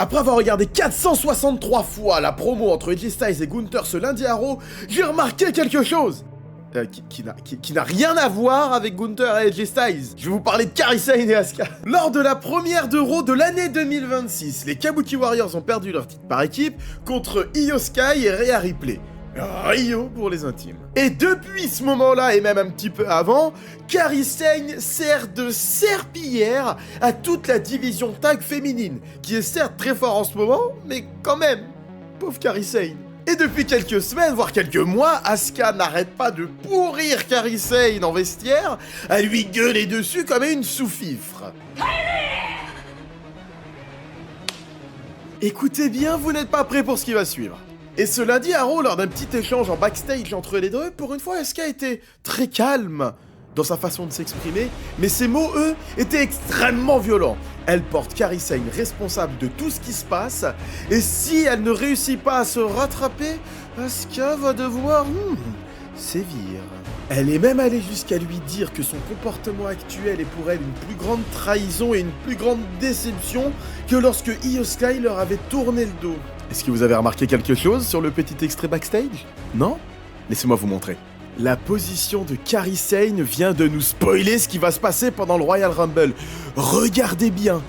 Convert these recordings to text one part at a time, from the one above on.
Après avoir regardé 463 fois la promo entre AJ Styles et Gunther ce lundi à Raw, j'ai remarqué quelque chose qui n'a rien à voir avec Gunther et AJ Styles. Je vais vous parler de Kairi Sane et Asuka. Lors de la première de Raw de l'année 2026, les Kabuki Warriors ont perdu leur titre par équipe contre Io Sky et Rhea Ripley. Rio pour les intimes. Et depuis ce moment-là, et même un petit peu avant, Kairi Sane sert de serpillière à toute la division tag féminine, qui est certes très fort en ce moment, mais quand même, pauvre Kairi Sane. Et depuis quelques semaines, voire quelques mois, Asuka n'arrête pas de pourrir Kairi Sane en vestiaire, à lui gueuler dessus comme une sous-fifre. Écoutez bien, vous n'êtes pas prêts pour ce qui va suivre. Et ce lundi à Raw, lors d'un petit échange en backstage entre les deux, pour une fois, Asuka était très calme dans sa façon de s'exprimer, mais ses mots, eux, étaient extrêmement violents. Elle porte Kairi Sane responsable de tout ce qui se passe, et si elle ne réussit pas à se rattraper, Asuka va devoir sévir. Elle est même allée jusqu'à lui dire que son comportement actuel est pour elle une plus grande trahison et une plus grande déception que lorsque Io Sky leur avait tourné le dos. Est-ce que vous avez remarqué quelque chose sur le petit extrait backstage? Non? Laissez-moi vous montrer. La position de Kairi Sane vient de nous spoiler ce qui va se passer pendant le Royal Rumble. Regardez bien.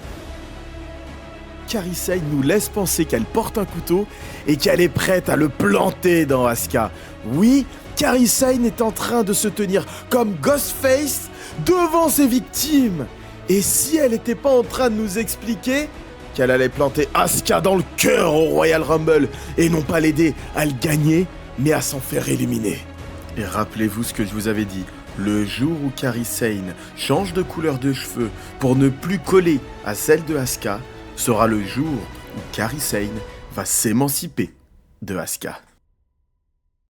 Kairi Sane nous laisse penser qu'elle porte un couteau et qu'elle est prête à le planter dans Asuka. Oui, Kairi Sane est en train de se tenir comme Ghostface devant ses victimes. Et si elle n'était pas en train de nous expliquer qu'elle allait planter Asuka dans le cœur au Royal Rumble et non pas l'aider à le gagner, mais à s'en faire éliminer. Et rappelez-vous ce que je vous avais dit, le jour où Kairi Sane change de couleur de cheveux pour ne plus coller à celle de Asuka, sera le jour où Kairi Sane va s'émanciper de Asuka.